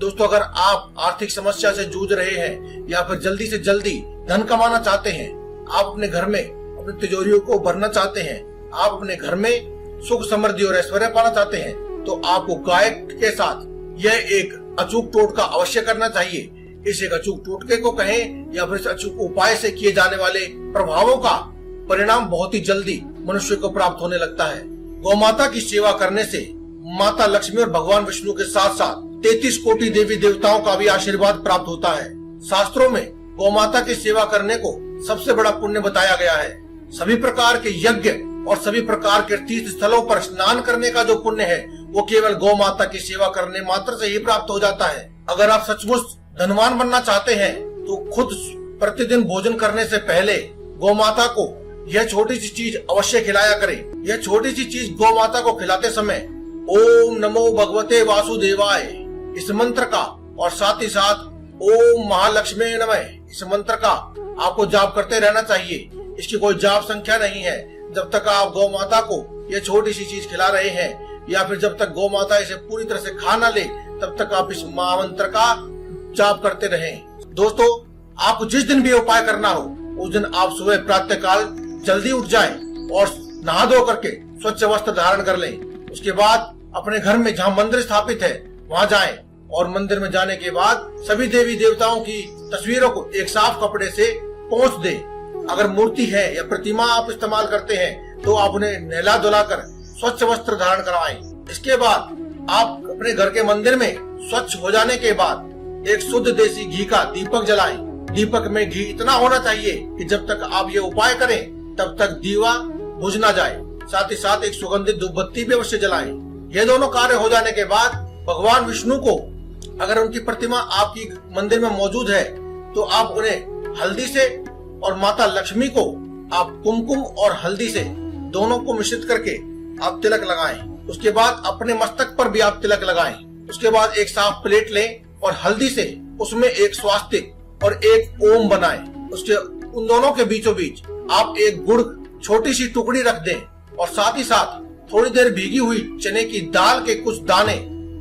दोस्तों अगर आप आर्थिक समस्या से जूझ रहे हैं या फिर जल्दी से जल्दी धन कमाना चाहते हैं, आप अपने घर में अपनी तिजोरियों को भरना चाहते हैं, आप अपने घर में सुख समृद्धि और ऐश्वर्य पाना चाहते हैं, तो आपको गाय के साथ यह एक अचूक टोटका अवश्य करना चाहिए। इस एक अचूक टोटके को कहें या फिर इस अचूक उपाय से किए जाने वाले प्रभावों का परिणाम बहुत ही जल्दी मनुष्य को प्राप्त होने लगता है। गौ माता की सेवा करने से माता लक्ष्मी और भगवान विष्णु के साथ साथ 33 कोटि देवी देवताओं का भी आशीर्वाद प्राप्त होता है। शास्त्रों में गौ माता की सेवा करने को सबसे बड़ा पुण्य बताया गया है। सभी प्रकार के यज्ञ और सभी प्रकार के तीर्थ स्थलों पर स्नान करने का जो पुण्य है वो केवल गौ माता की सेवा करने मात्र से ही प्राप्त हो जाता है। अगर आप सचमुच धनवान बनना चाहते हैं तो खुद प्रतिदिन भोजन करने से पहले गौ माता को यह छोटी सी चीज अवश्य खिलाया करें। यह छोटी सी चीज गौ माता को खिलाते समय ओम नमो भगवते वासुदेवाय इस मंत्र का और साथ ही साथ ओम महालक्ष्मी नमः इस मंत्र का आपको जाप करते रहना चाहिए। इसकी कोई जाप संख्या नहीं है। जब तक आप गौ माता को यह छोटी सी चीज खिला रहे हैं या फिर जब तक गौ माता इसे पूरी तरह से खा ना ले तब तक आप इस महामंत्र का जाप करते रहें। दोस्तों आपको जिस दिन भी उपाय करना हो उस दिन आप सुबह प्रातः काल जल्दी उठ जाएं और नहा धो करके स्वच्छ वस्त्र धारण कर लें। उसके बाद अपने घर में जहाँ मंदिर स्थापित है वहाँ जाएं और मंदिर में जाने के बाद सभी देवी देवताओं की तस्वीरों को एक साफ कपड़े से पोंछ दें। अगर मूर्ति है या प्रतिमा आप इस्तेमाल करते हैं तो आप उन्हें नहला धुलाकर स्वच्छ वस्त्र धारण करवाएं। इसके बाद आप अपने घर के मंदिर में स्वच्छ हो जाने के बाद एक शुद्ध देसी घी का दीपक जलाएं। दीपक में घी इतना होना चाहिए कि जब तक आप ये उपाय करें तब तक दीवा बुझ ना जाए। साथ ही साथ एक सुगंधित धूपबत्ती भी अवश्य जलाएं। ये दोनों कार्य हो जाने के बाद भगवान विष्णु को अगर उनकी प्रतिमा आपकी मंदिर में मौजूद है तो आप उन्हें हल्दी से और माता लक्ष्मी को आप कुमकुम और हल्दी से दोनों को मिश्रित करके आप तिलक लगाएं। उसके बाद अपने मस्तक पर भी आप तिलक लगाएं। उसके बाद एक साफ प्लेट लें और हल्दी से उसमें एक स्वास्तिक और एक ओम बनाएं। उसके उन दोनों के बीचों बीच आप एक गुड़ छोटी सी टुकड़ी रख दें और साथ ही साथ थोड़ी देर भीगी हुई चने की दाल के कुछ दाने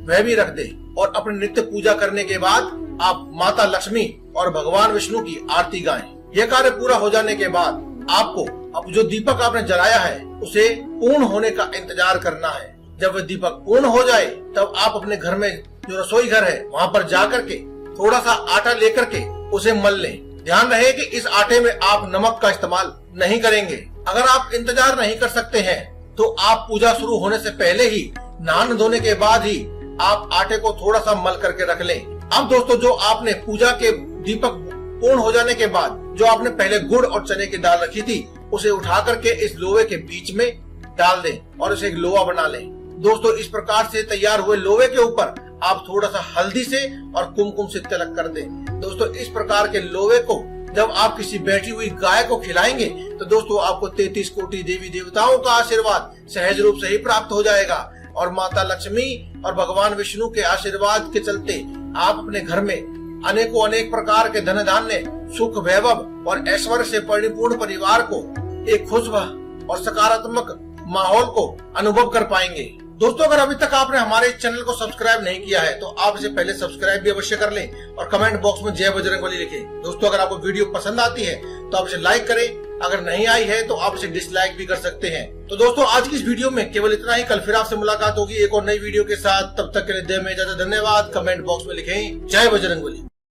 वह भी रख दें और अपनी नित्य पूजा करने के बाद आप माता लक्ष्मी और भगवान विष्णु की आरती गाएं। यह कार्य पूरा हो जाने के बाद आपको अब जो दीपक आपने जलाया है उसे पूर्ण होने का इंतजार करना है। जब वह दीपक पूर्ण हो जाए तब आप अपने घर में जो रसोई घर है वहाँ पर जा करके थोड़ा सा आटा लेकर के उसे मल लें। ध्यान रहे कि इस आटे में आप नमक का इस्तेमाल नहीं करेंगे। अगर आप इंतजार नहीं कर सकते हैं तो आप पूजा शुरू होने से पहले ही नहाने धोने के बाद ही आप आटे को थोड़ा सा मल करके रख लें। अब दोस्तों जो आपने पूजा के दीपक पूर्ण हो जाने के बाद जो आपने पहले गुड़ और चने की दाल रखी थी उसे उठा करके इस लोहे के बीच में डाल दें और इसे एक लोहा बना लें। दोस्तों इस प्रकार से तैयार हुए लोहे के ऊपर आप थोड़ा सा हल्दी से और कुमकुम से तिलक कर दें। दोस्तों इस प्रकार के लोहे को जब आप किसी बैठी हुई गाय को खिलाएंगे तो दोस्तों आपको 33 कोटि देवी देवताओं का आशीर्वाद सहज रूप से ही प्राप्त हो जाएगा और माता लक्ष्मी और भगवान विष्णु के आशीर्वाद के चलते आप अपने घर में अनेकों अनेक प्रकार के धन धान्य सुख वैभव और ऐश्वर्य से परिपूर्ण परिवार को एक खुश और सकारात्मक माहौल को अनुभव कर पाएंगे। दोस्तों अगर अभी तक आपने हमारे चैनल को सब्सक्राइब नहीं किया है तो आप इसे पहले सब्सक्राइब भी अवश्य कर लें और कमेंट बॉक्स में जय बजरंगबली लिखें। दोस्तों अगर आपको वीडियो पसंद आती है तो आप इसे लाइक करें, अगर नहीं आई है तो आप इसे डिसलाइक भी कर सकते हैं। तो दोस्तों आज की इस वीडियो में केवल इतना ही। कल फिर आपसे मुलाकात होगी एक और नई वीडियो के साथ। तब तक के लिए दे में इजाजत। धन्यवाद। कमेंट बॉक्स में लिखें जय बजरंगबली।